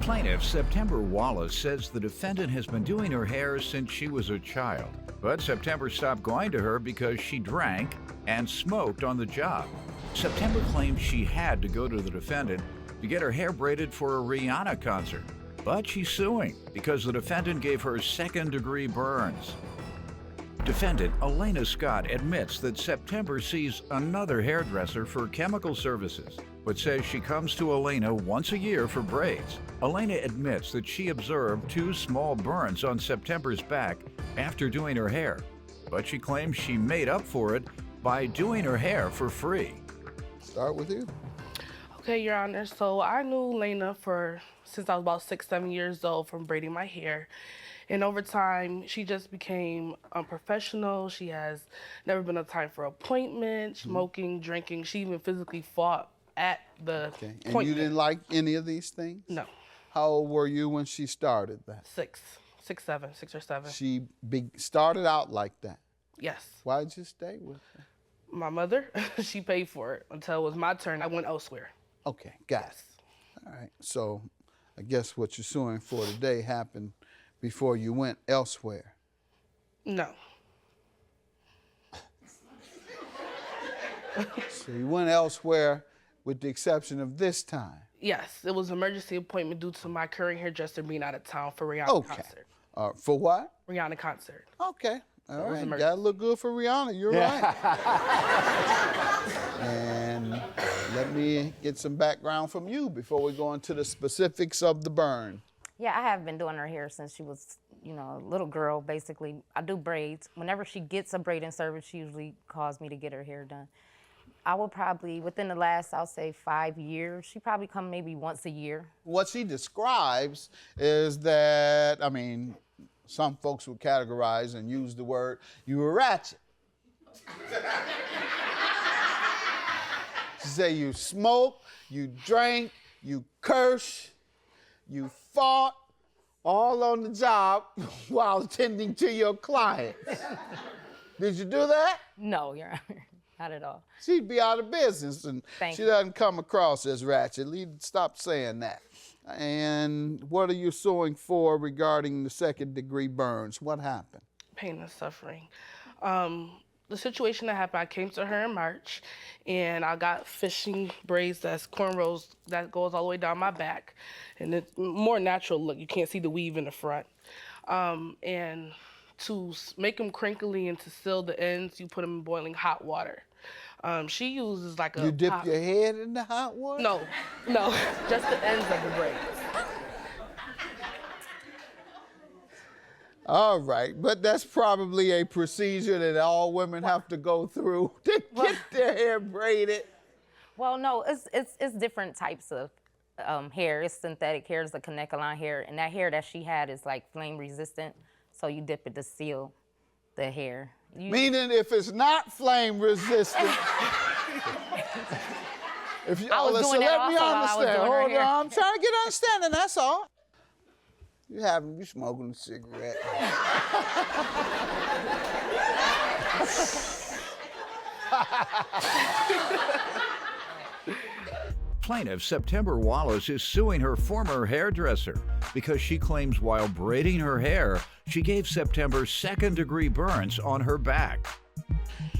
Plaintiff September Wallace says the defendant has been doing her hair since she was a child. But September stopped going to her because she drank and smoked on the job. September claims she had to go to the defendant to get her hair braided for a Rihanna concert. But she's suing because the defendant gave her second-degree burns. Defendant Elena Scott admits that September sees another hairdresser for chemical services, but says she comes to Elena once a year for braids. Elena admits that she observed 2 small burns on September's back after doing her hair, but she claims she made up for it by doing her hair for free. Start with you. Okay, Your Honor. So I knew Elena since I was about 6, 7 years old from braiding my hair. And over time, she just became unprofessional. She has never been on time for appointments, smoking, drinking. She even physically fought at the appointment. And you didn't like any of these things? No. How old were you when she started that? 6 or 7. She started out like that? Yes. Why did you stay with her? My mother, she paid for it until it was my turn. I went elsewhere. Okay, got it. All right, so I guess what you're suing for today happened before you went elsewhere. No. So you went elsewhere with the exception of this time? Yes, it was an emergency appointment due to my current hairdresser being out of town for Rihanna concert. For what? Rihanna concert. Okay. All right. Emergency. Gotta look good for Rihanna. You're right. And let me get some background from you before we go into the specifics of the burn. Yeah, I have been doing her hair since she was, a little girl, basically. I do braids. Whenever she gets a braiding service, she usually calls me to get her hair done. I will probably, within the last, I'll say 5 years, she probably come maybe once a year. What she describes is that, some folks would categorize and use the word, you were ratchet. She say you smoke, you drank, you curse, you fought, all on the job while attending to your clients. Did you do that? No, Your Honor, not at all. She'd be out of business, and Thank she you. doesn't come across as ratchet. Stop saying that. And what are you suing for regarding the second-degree burns? What happened? Pain and suffering. The situation that happened, I came to her in March, and I got fishing braids that's cornrows that goes all the way down my back, and it's more natural look. You can't see the weave in the front. And to make them crinkly and to seal the ends, you put them in boiling hot water. She uses like a You dip pop. your head in the hot water? No, just the ends of the braids. All right, but that's probably a procedure that all women have to go through to get their hair braided. Well, no, it's different types of hair. It's synthetic hair, it's the Kanekalon hair, and that hair that she had is like flame resistant, so you dip it to seal the hair. Meaning if it's not flame resistant, if you, I was listen, doing that let me also while I was understand. doing her Hold hair. on, I'm trying to get understanding, that's all. You smoking a cigarette. Plaintiff September Wallace is suing her former hairdresser because she claims while braiding her hair, she gave September second-degree burns on her back.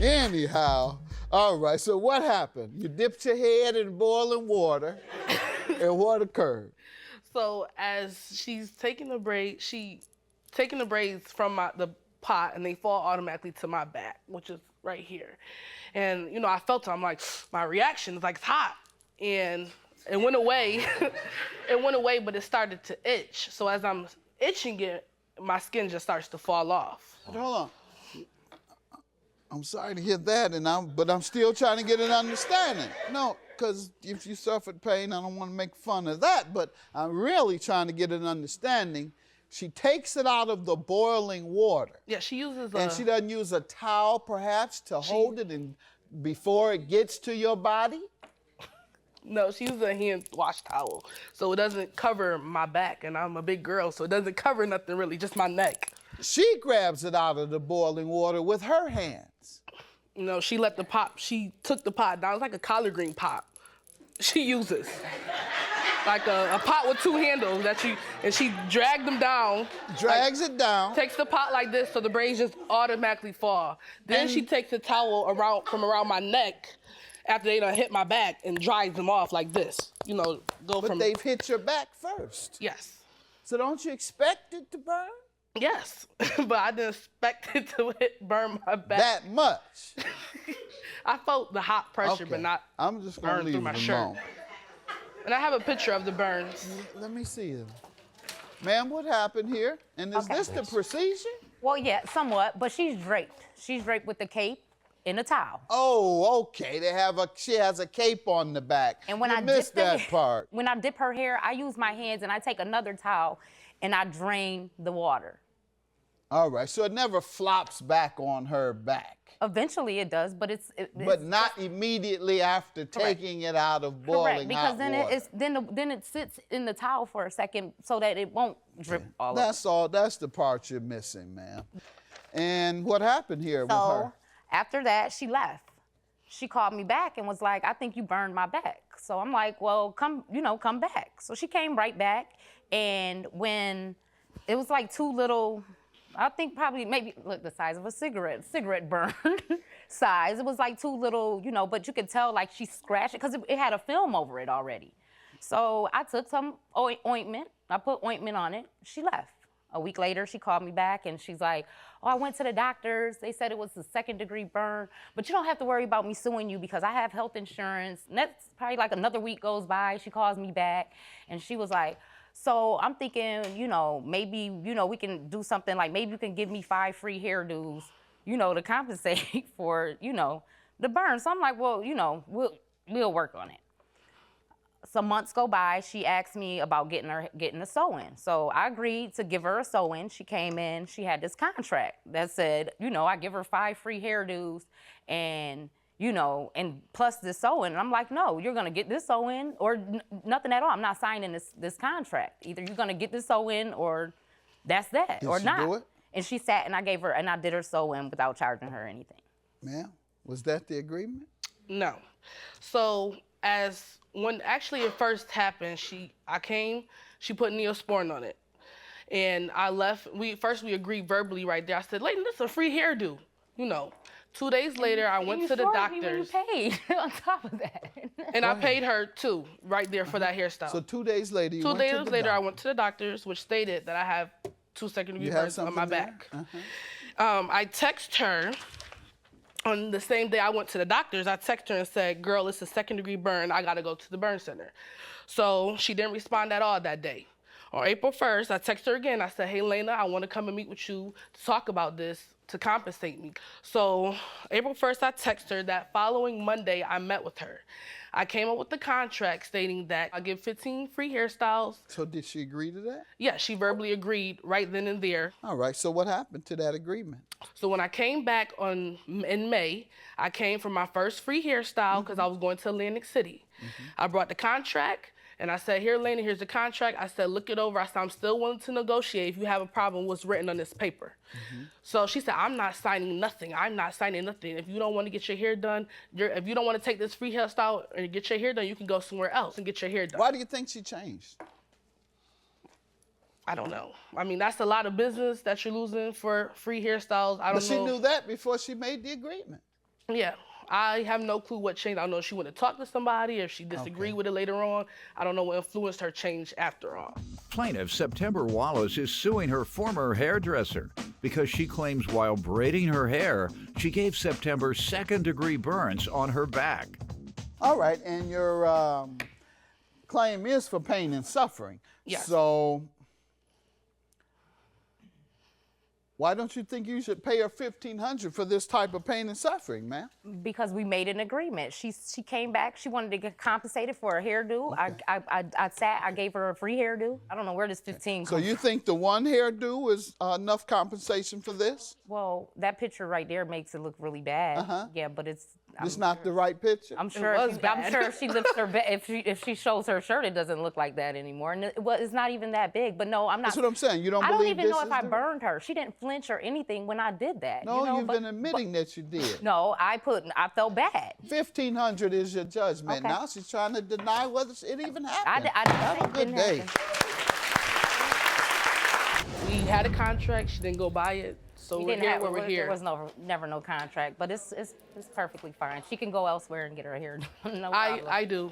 Anyhow, all right, so what happened? You dipped your head in boiling water, and what occurred? So as she's taking the braids from the pot, and they fall automatically to my back, which is right here. And I felt it. I'm like, my reaction is like, it's hot. And it went away. It went away, but it started to itch. So as I'm itching it, my skin just starts to fall off. But hold on. I'm sorry to hear that, but I'm still trying to get an understanding. No, because if you suffered pain, I don't want to make fun of that, but I'm really trying to get an understanding. She takes it out of the boiling water. Yeah, she uses And she doesn't use a towel, perhaps, to hold it before it gets to your body? No, she uses a hand wash towel, so it doesn't cover my back, and I'm a big girl, so it doesn't cover nothing really, just my neck. She grabs it out of the boiling water with her hands. She took the pot down. It's like a collard green pot. She uses. like a pot with 2 handles and she dragged them down. Drags it down. Takes the pot like this so the braids just automatically fall. Then she takes the towel from around my neck after they done hit my back and dries them off like this. But they've hit your back first. Yes. So don't you expect it to burn? Yes, but I didn't expect it to burn my back. That much? I felt the hot pressure, but not I'm just gonna burn leave through my it shirt. alone. And I have a picture of the burns. Let me see them. Ma'am, what happened here? And is this the procedure? Well, yeah, somewhat, but she's draped. She's draped with the cape in a towel. Oh, okay. She has a cape on the back. And when I missed that part. When I dip her hair, I use my hands and I take another towel and I drain the water. All right, so it never flops back on her back. Eventually it does, but but not immediately after taking it out of boiling hot water. Correct, because then it sits in the towel for a second so that it won't drip all over. That's all. That's the part you're missing, ma'am. And what happened here with her? After that, she left. She called me back and was like, I think you burned my back. So I'm like, well, come back. So she came right back, and when it was like 2 little, I think probably maybe look the size of a cigarette burn size. It was like 2 little, but you could tell like she scratched it because it had a film over it already. So I took some ointment. I put ointment on it. She left. A week later, she called me back and she's like, oh, I went to the doctors. They said it was a 2nd-degree burn, but you don't have to worry about me suing you because I have health insurance. And that's probably like another week goes by. She calls me back and she was like, so I'm thinking, maybe, we can do something like maybe you can give me 5 free hairdos, to compensate for, the burn. So I'm like, well, we'll work on it. Some months go by, she asked me about getting a sew-in. So I agreed to give her a sew-in. She came in, she had this contract that said, I give her 5 free hairdos and plus this sew-in. And I'm like, no, you're gonna get this sew-in or nothing at all. I'm not signing this contract. Either you're gonna get this sew-in or that's that, or not. Did she do it? And she sat and I did her sew-in without charging her anything. Ma'am, was that the agreement? No. So when actually it first happened, I came, she put Neosporin on it. And I left, we agreed verbally right there. I said, Layton, this is a free hairdo, 2 days later, I went to the doctors. You paid on top of that. And I paid her too, right there for that hairstyle. So 2 days later, I went to the doctors, which stated that I have 2 2nd-degree burns on my back. I text her on the same day I went to the doctors. I texted her and said, girl, it's a 2nd-degree burn. I gotta go to the burn center. So she didn't respond at all that day. On April 1st, I texted her again. I said, hey, Lena, I want to come and meet with you to talk about this, to compensate me. So April 1st, I texted her. That following Monday, I met with her. I came up with the contract stating that I give 15 free hairstyles. So did she agree to that? Yeah, she verbally agreed right then and there. All right, so what happened to that agreement? So when I came back in May, I came for my first free hairstyle because I was going to Atlantic City. I brought the contract. And I said, here, Lena, here's the contract. I said, look it over. I said, I'm still willing to negotiate if you have a problem what's written on this paper. So she said, I'm not signing nothing. I'm not signing nothing. If you don't want to get your hair done, if you don't want to take this free hairstyle and get your hair done, you can go somewhere else and get your hair done. Why do you think she changed? I don't know. I mean, that's a lot of business that you're losing for free hairstyles. I don't know. But she knew that before she made the agreement. Yeah. I have no clue what changed. I don't know if she went to talk to somebody, if she disagreed with it later on. I don't know what influenced her change after all. Plaintiff September Wallace is suing her former hairdresser because she claims while braiding her hair, she gave September 2nd-degree burns on her back. All right, and your claim is for pain and suffering. Yes. So why don't you think you should pay her $1,500 for this type of pain and suffering, ma'am? Because we made an agreement. She came back. She wanted to get compensated for a hairdo. Okay. I gave her a free hairdo. I don't know where this 15 comes from. So you think the one hairdo is enough compensation for this? Well, that picture right there makes it look really bad. Yeah, but This not the right picture? I'm sure. was I'm sure bad. if she lifts her if she shows her shirt, it doesn't look like that anymore. And it's not even that big. But no, I'm not. That's what I'm saying. You don't I don't believe even this know is if I the- burned her. She didn't flinch or anything when I did that. No, you know? you've been admitting that you did. No, I felt bad. 1,500 is your judgment. Okay. Now she's trying to deny whether it even happened. I didn't Have say a it good didn't day. happen. We had a contract. She didn't go by it. So we're here where we're There here. was never no contract, but it's perfectly fine. She can go elsewhere and get her hair done. No problem. I do.